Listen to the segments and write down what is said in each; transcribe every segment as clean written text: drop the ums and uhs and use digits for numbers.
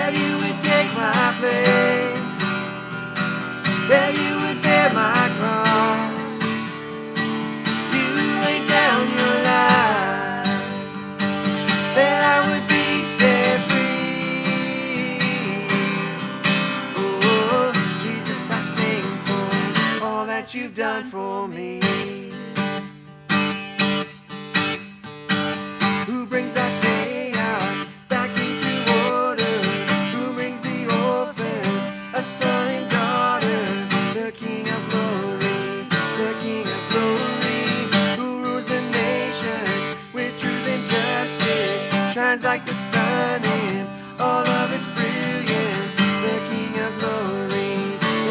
that you would take my place, that you would bear my cross. You laid down your life, that I would be set free. Oh, Jesus, I sing for all that you've done for me. Who brings our chaos back into order? Who brings the orphan a son and daughter? The King of glory, the King of glory, who rules the nations with truth and justice, shines like the sun in all of its brilliance. The King of glory,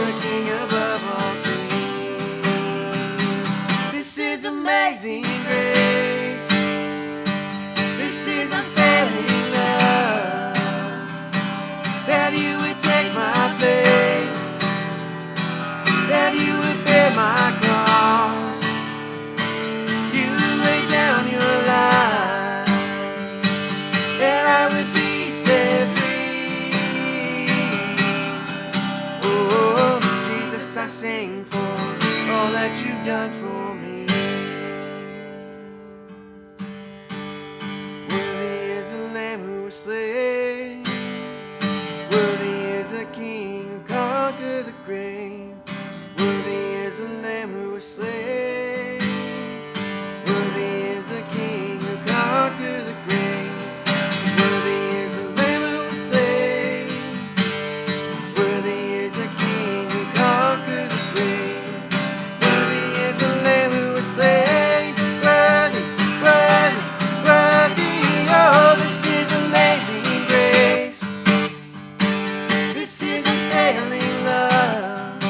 the King above all kings. This is amazing grace. This is unfailing love, that you would take my place, that you would bear my cross. You laid down your life, that I would be set free. Oh, Jesus, I sing for all that you've done for me. Slain. Worthy is the King who conquered the grave. Worthy is the Lamb who was slain. Worthy is the King who conquered the grave. Worthy is the Lamb who was slain. Worthy is the King who conquered the grave. Worthy is the Lamb who was slain. Worthy, worthy, worthy. Oh, this is amazing grace. This is unfailing love,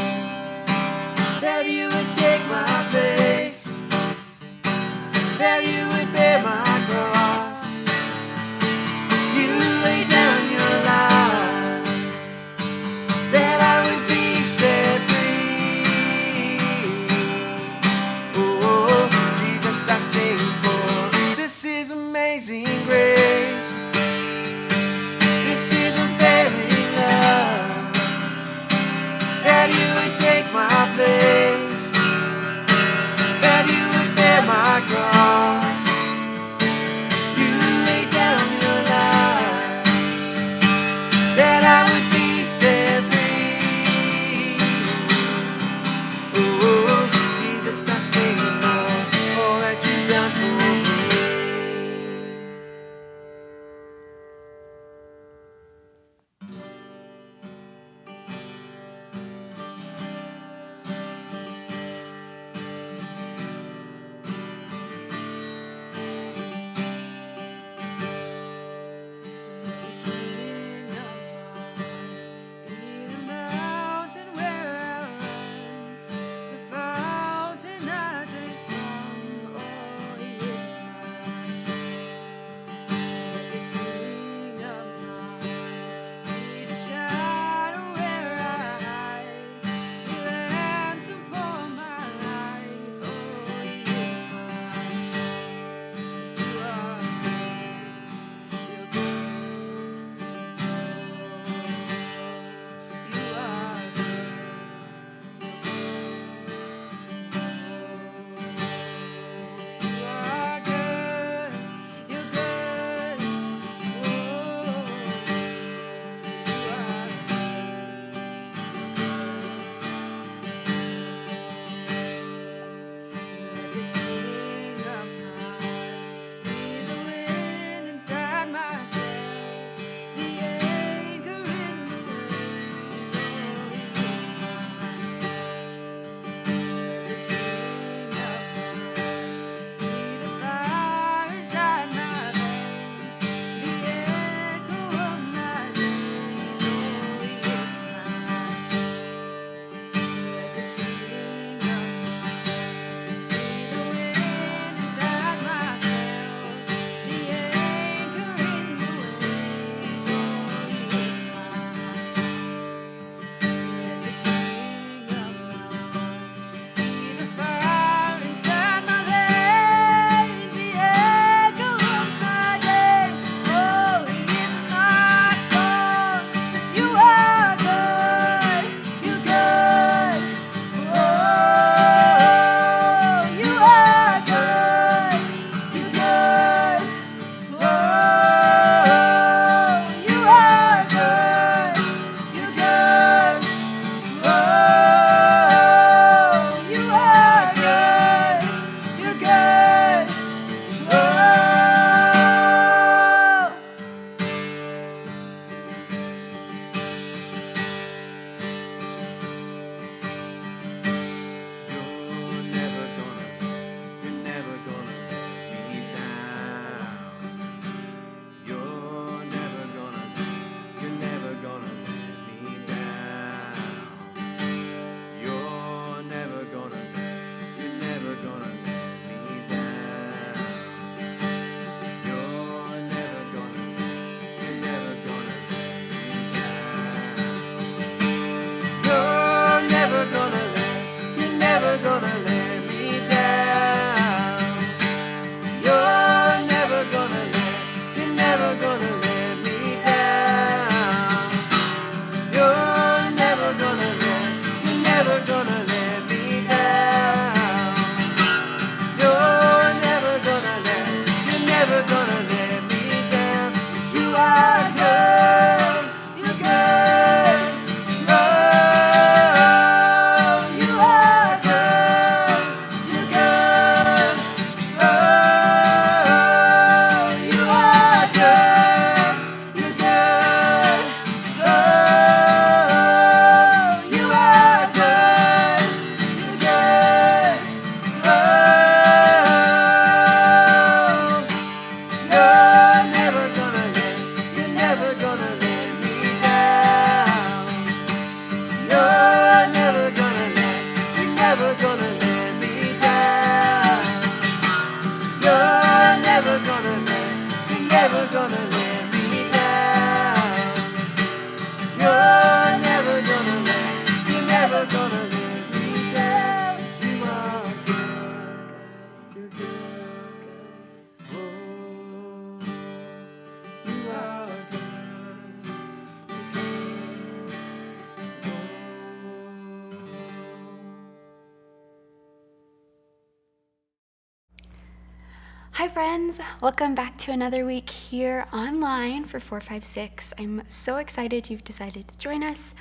Hi friends, welcome back to another week here online for 4FIVE6. I'm so excited you've decided to join us.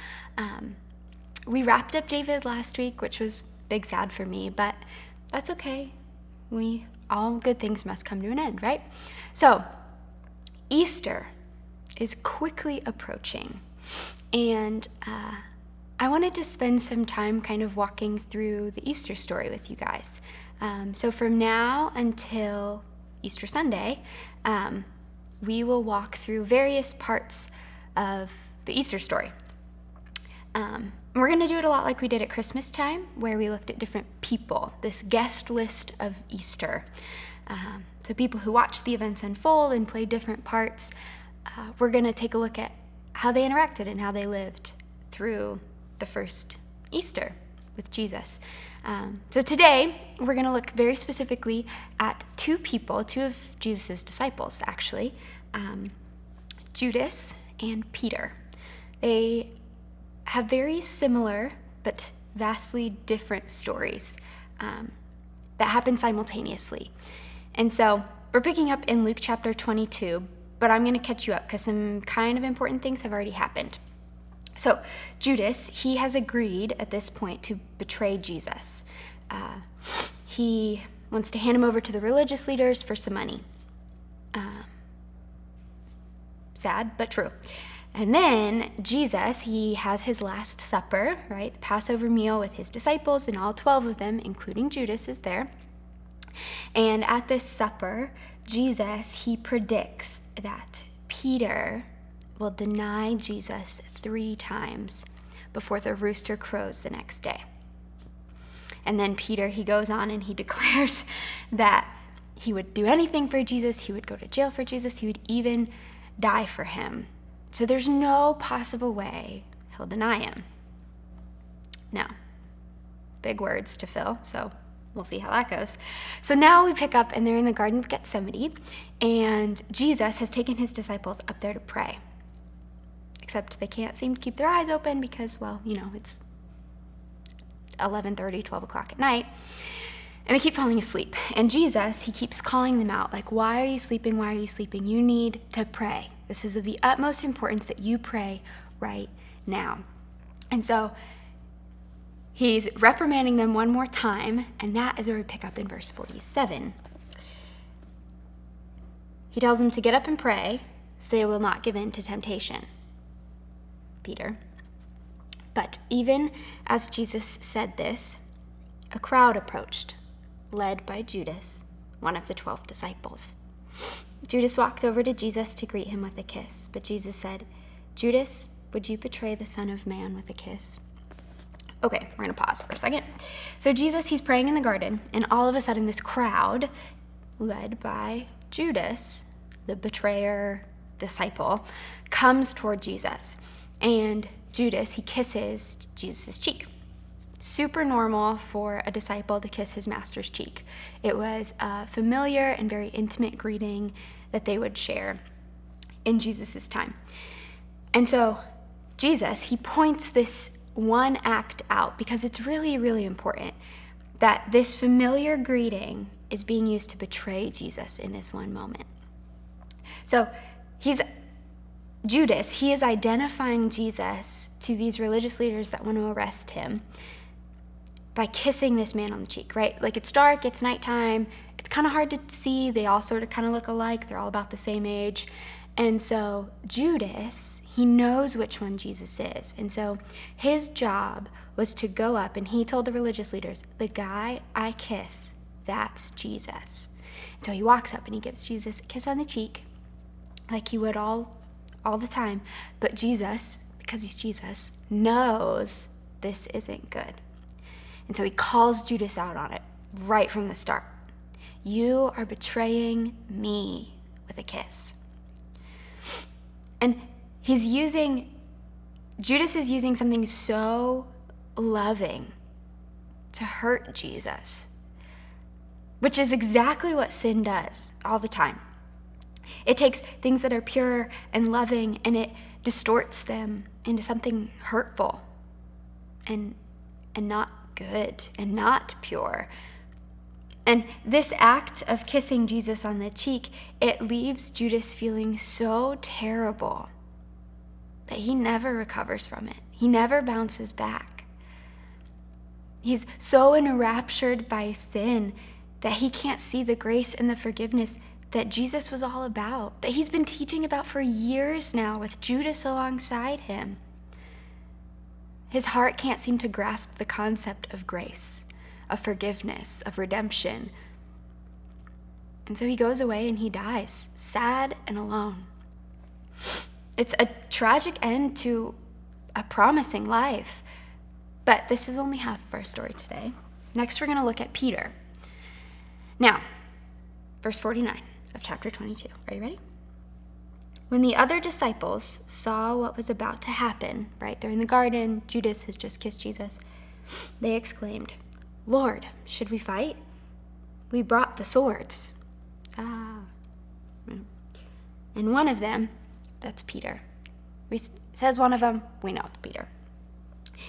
We wrapped up David last week, which was big sad for me, but that's okay. All good things must come to an end, right? So, Easter is quickly approaching, and I wanted to spend some time kind of walking through the Easter story with you guys. So from now until Easter Sunday, we will walk through various parts of the Easter story. We're going to do it a lot like we did at Christmas time, where we looked at different people, this guest list of Easter. So people who watched the events unfold and played different parts. We're going to take a look at how they interacted and how they lived through the first Easter with Jesus. So today, we're going to look very specifically at two of Jesus' disciples, actually, Judas and Peter. They have very similar but vastly different stories that happen simultaneously. And so we're picking up in Luke chapter 22, but I'm going to catch you up because some kind of important things have already happened. So Judas, he has agreed at this point to betray Jesus. He wants to hand him over to the religious leaders for some money. Sad, but true. And then Jesus, he has his Last Supper, right? The Passover meal with his disciples, and all 12 of them, including Judas, is there. And at this supper, Jesus, he predicts that Peter will deny Jesus 3 times before the rooster crows the next day. And then Peter, he goes on and he declares that he would do anything for Jesus, he would go to jail for Jesus, he would even die for him. So there's no possible way he'll deny him. Now, big words to fill, so we'll see how that goes. So now we pick up and they're in the Garden of Gethsemane, and Jesus has taken his disciples up there to pray. Except they can't seem to keep their eyes open because, well, it's 11:30, 12 o'clock at night, and they keep falling asleep. And Jesus, he keeps calling them out, like, why are you sleeping? Why are you sleeping? You need to pray. This is of the utmost importance that you pray right now. And so he's reprimanding them one more time, and that is where we pick up in verse 47. He tells them to get up and pray so they will not give in to temptation. Peter. But even as Jesus said this, a crowd approached, led by Judas, one of the 12 disciples. Judas walked over to Jesus to greet him with a kiss, but Jesus said, "Judas, would you betray the Son of Man with a kiss?" Okay, we're going to pause for a second. So Jesus, he's praying in the garden, and all of a sudden this crowd, led by Judas, the betrayer disciple, comes toward Jesus. And Judas, he kisses Jesus' cheek. Super normal for a disciple to kiss his master's cheek. It was a familiar and very intimate greeting that they would share in Jesus' time. And so Jesus, he points this one act out because it's really, really important that this familiar greeting is being used to betray Jesus in this one moment. So Judas, he is identifying Jesus to these religious leaders that want to arrest him by kissing this man on the cheek, right? Like, it's dark, it's nighttime, it's kind of hard to see. They all sort of kind of look alike. They're all about the same age. And so Judas, he knows which one Jesus is. And so his job was to go up, and he told the religious leaders, the guy I kiss, that's Jesus. And so he walks up and he gives Jesus a kiss on the cheek like he would all the time. But Jesus, because he's Jesus, knows this isn't good. And so he calls Judas out on it right from the start. You are betraying me with a kiss. And Judas is using something so loving to hurt Jesus, which is exactly what sin does all the time. It takes things that are pure and loving and it distorts them into something hurtful and not good and not pure. And this act of kissing Jesus on the cheek, it leaves Judas feeling so terrible that he never recovers from it. He never bounces back. He's so enraptured by sin that he can't see the grace and the forgiveness that Jesus was all about, that he's been teaching about for years now with Judas alongside him. His heart can't seem to grasp the concept of grace, of forgiveness, of redemption. And so he goes away and he dies, sad and alone. It's a tragic end to a promising life. But this is only half of our story today. Next, we're going to look at Peter. Now, verse 49 of chapter 22. Are you ready? When the other disciples saw what was about to happen, right, they're in the garden, Judas has just kissed Jesus, they exclaimed, "Lord, should we fight? We brought the swords." And one of them, that's Peter. Says one of them, we know it's Peter.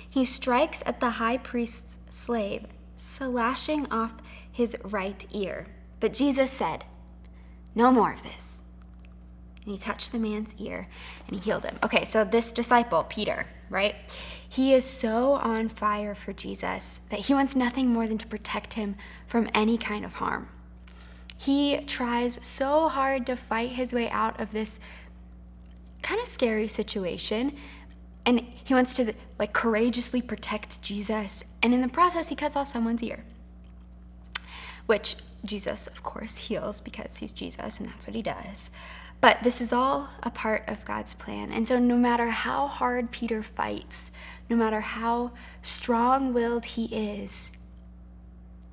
He strikes at the high priest's slave, slashing off his right ear. But Jesus said, "No more of this." And he touched the man's ear and he healed him. Okay, so this disciple, Peter, right? He is so on fire for Jesus that he wants nothing more than to protect him from any kind of harm. He tries so hard to fight his way out of this kind of scary situation. And he wants to courageously protect Jesus. And in the process, he cuts off someone's ear, which Jesus, of course, heals because he's Jesus and that's what he does. But this is all a part of God's plan. And so no matter how hard Peter fights, no matter how strong-willed he is,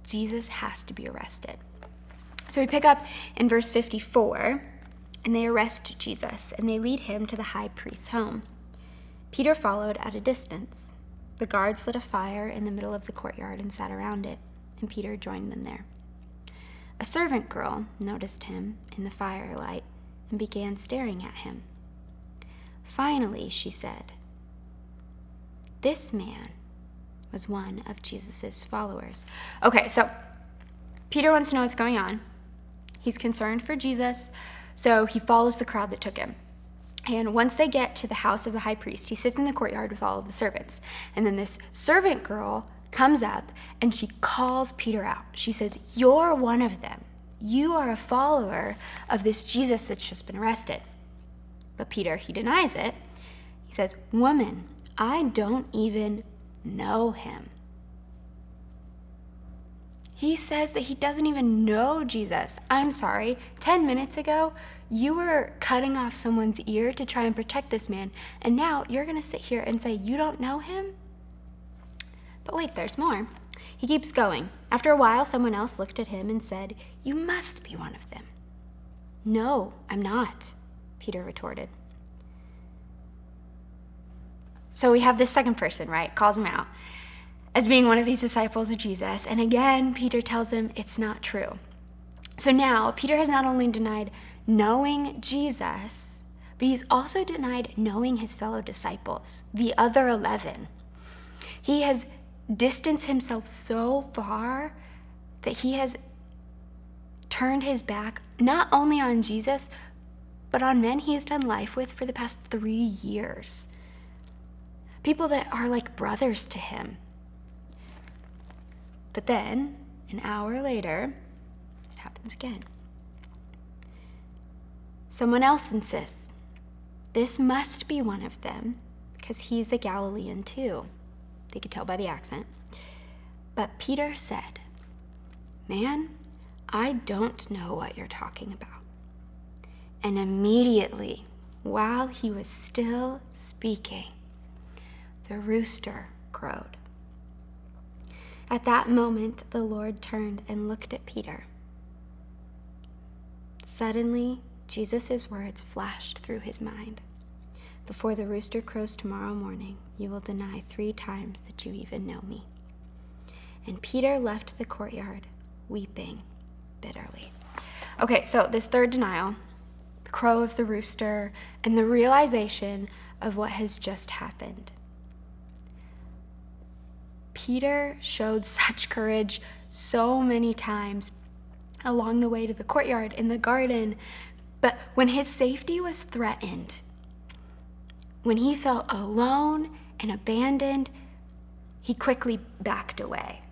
Jesus has to be arrested. So we pick up in verse 54, and they arrest Jesus, and they lead him to the high priest's home. Peter followed at a distance. The guards lit a fire in the middle of the courtyard and sat around it, and Peter joined them there. A servant girl noticed him in the firelight and began staring at him. Finally, she said, "This man was one of Jesus' followers." Okay, so Peter wants to know what's going on. He's concerned for Jesus, so he follows the crowd that took him. And once they get to the house of the high priest, he sits in the courtyard with all of the servants. And then this servant girl comes up and she calls Peter out. She says, "You're one of them. You are a follower of this Jesus that's just been arrested." But Peter, he denies it. He says, "Woman, I don't even know him." He says that he doesn't even know Jesus. I'm sorry, 10 minutes ago, you were cutting off someone's ear to try and protect this man, and now you're going to sit here and say you don't know him? But wait, there's more. He keeps going. After a while, someone else looked at him and said, "You must be one of them." "No, I'm not," Peter retorted. So we have this second person, right? Calls him out as being one of these disciples of Jesus. And again, Peter tells him it's not true. So now, Peter has not only denied knowing Jesus, but he's also denied knowing his fellow disciples, the other 11. He has distanced himself so far that he has turned his back not only on Jesus, but on men he has done life with for the past 3 years. People that are like brothers to him. But then, an hour later, it happens again. Someone else insists, "This must be one of them, because he's a Galilean too." They could tell by the accent. But Peter said, "Man, I don't know what you're talking about." And immediately, while he was still speaking, the rooster crowed. At that moment, the Lord turned and looked at Peter. Suddenly, Jesus' words flashed through his mind. "Before the rooster crows tomorrow morning, you will deny 3 times that you even know me." And Peter left the courtyard, weeping bitterly. Okay, so this third denial, the crow of the rooster, and the realization of what has just happened. Peter showed such courage so many times along the way to the courtyard, in the garden. But when his safety was threatened, when he felt alone and abandoned, he quickly backed away.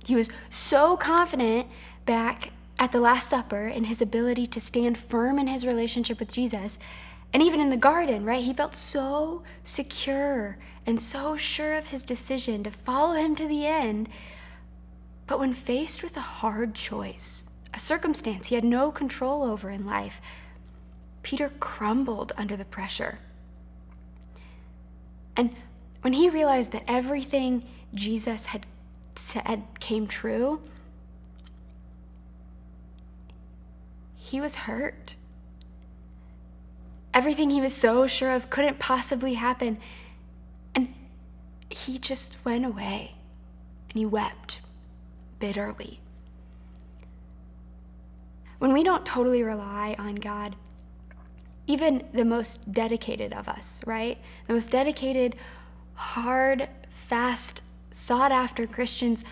He was so confident back at the Last Supper in his ability to stand firm in his relationship with Jesus. And even in the garden, right? He felt so secure and so sure of his decision to follow him to the end. But when faced with a hard choice, a circumstance he had no control over in life, Peter crumbled under the pressure. And when he realized that everything Jesus had said came true, he was hurt. Everything he was so sure of couldn't possibly happen. And he just went away and he wept bitterly. When we don't totally rely on God, even the most dedicated of us, right? The most dedicated, hard, fast, sought-after Christians,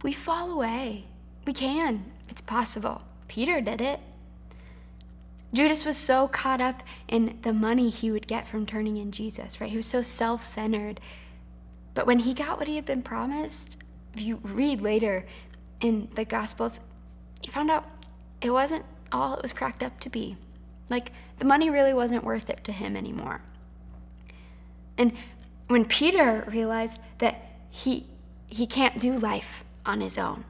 we fall away. We can. It's possible. Peter did it. Judas was so caught up in the money he would get from turning in Jesus, right? He was so self-centered. But when he got what he had been promised, if you read later in the Gospels, you found out it wasn't all it was cracked up to be. Like, the money really wasn't worth it to him anymore. And when Peter realized that he can't do life on his own,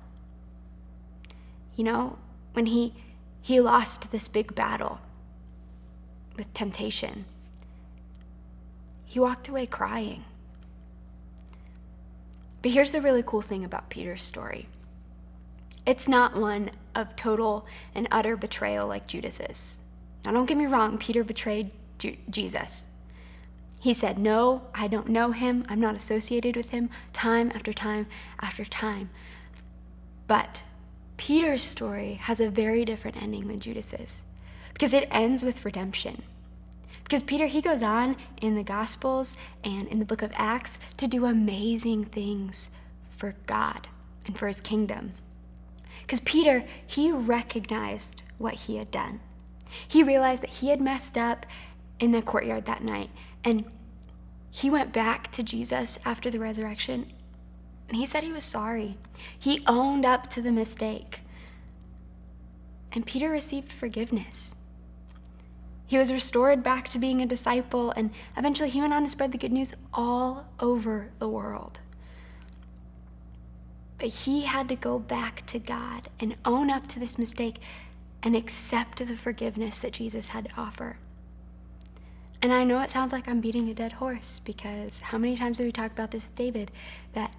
you know, when he lost this big battle with temptation, he walked away crying. But here's the really cool thing about Peter's story. It's not one of total and utter betrayal like Judas's. Now, don't get me wrong, Peter betrayed Jesus. He said, "No, I don't know him. I'm not associated with him," time after time after time. But Peter's story has a very different ending than Judas's, because it ends with redemption. Because Peter, he goes on in the Gospels and in the book of Acts to do amazing things for God and for his kingdom. Because Peter, he recognized what he had done. He realized that he had messed up in the courtyard that night, and he went back to Jesus after the resurrection, and he said he was sorry. He owned up to the mistake. And Peter received forgiveness. He was restored back to being a disciple, and eventually he went on to spread the good news all over the world. But he had to go back to God and own up to this mistake and accept the forgiveness that Jesus had to offer. And I know it sounds like I'm beating a dead horse, because how many times have we talked about this with David, that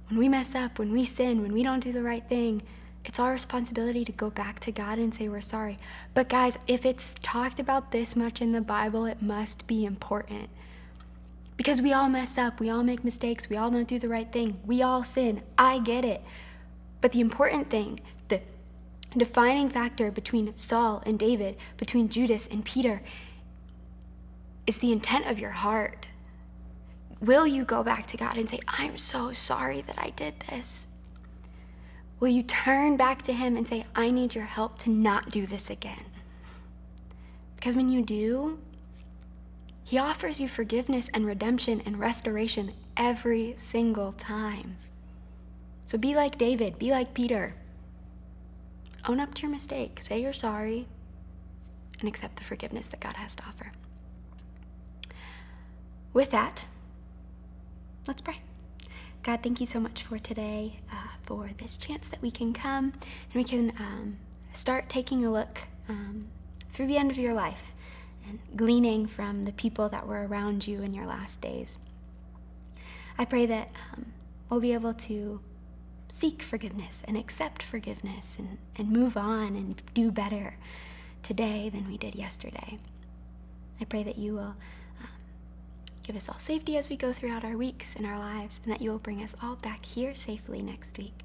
when we mess up, when we sin, when we don't do the right thing, it's our responsibility to go back to God and say we're sorry. But guys, if it's talked about this much in the Bible, it must be important. Because we all mess up, we all make mistakes, we all don't do the right thing, we all sin. I get it. But the important thing, the defining factor between Saul and David, between Judas and Peter, is the intent of your heart. Will you go back to God and say, "I'm so sorry that I did this"? Will you turn back to him and say, "I need your help to not do this again"? Because when you do, he offers you forgiveness and redemption and restoration every single time. So be like David, be like Peter. Own up to your mistake, say you're sorry, and accept the forgiveness that God has to offer. With that, let's pray. God, thank you so much for today, for this chance that we can come and we can start taking a look through the end of your life and gleaning from the people that were around you in your last days. I pray that we'll be able to seek forgiveness and accept forgiveness and move on and do better today than we did yesterday. I pray that you will give us all safety as we go throughout our weeks and our lives, and that you will bring us all back here safely next week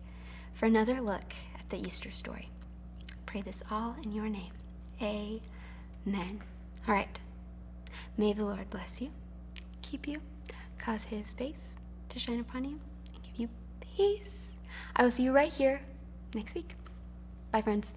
for another look at the Easter story. Pray this all in your name. Amen. All right. May the Lord bless you, keep you, cause his face to shine upon you, and give you peace. I will see you right here next week. Bye, friends.